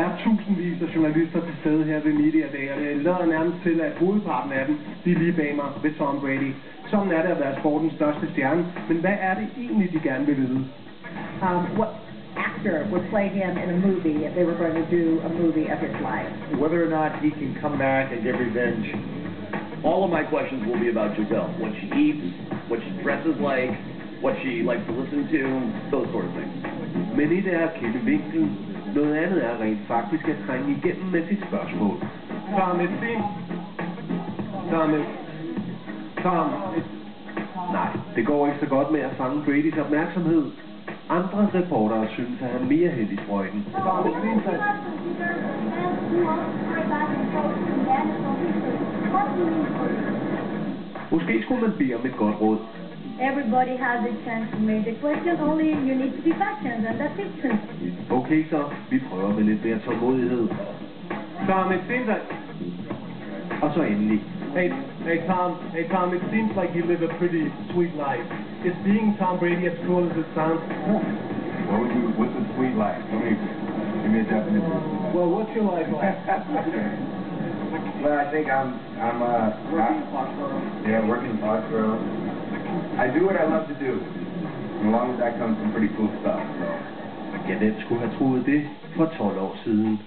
er tusindvis af journalister til stede her ved Media Day, og det lader nærmest til, at hovedparten af dem, de er lige bag mig ved Tom Brady. Sådan er det at være sportens største stjerne, men hvad er det egentlig, de gerne vil vide? What actor would play him in a movie if they were going to do a movie of his life? Whether or not he can come back and get revenge. All of my questions will be about Gisele. What she eats, what she dresses like, what she likes to listen to, those sort of things. Men et er at kende vinklen, noget andet er rent faktisk at trænge igennem med sit spørgsmål. Tom, nej, det går ikke så godt med at fange Bradys opmærksomhed. Andre reportere synes, at han er mere held i sprøjten. Måske skulle man bede om et godt råd. Everybody has a chance to make the question, only you need to be patient, and that's it. Okay så, vi prøver med lidt mere tålmodighed. Tom, it seems that... Og så endelig. Hey Tom, it seems like you live a pretty sweet life. Is being Tom Brady as cool as it sounds? What's a sweet life? Give me a definition. Well, what's your life like? Well, I think I'm working in Foxborough. I do what I love to do. And along with that comes some pretty cool stuff. So. Ja, hvem skulle have troet det for 12 år siden?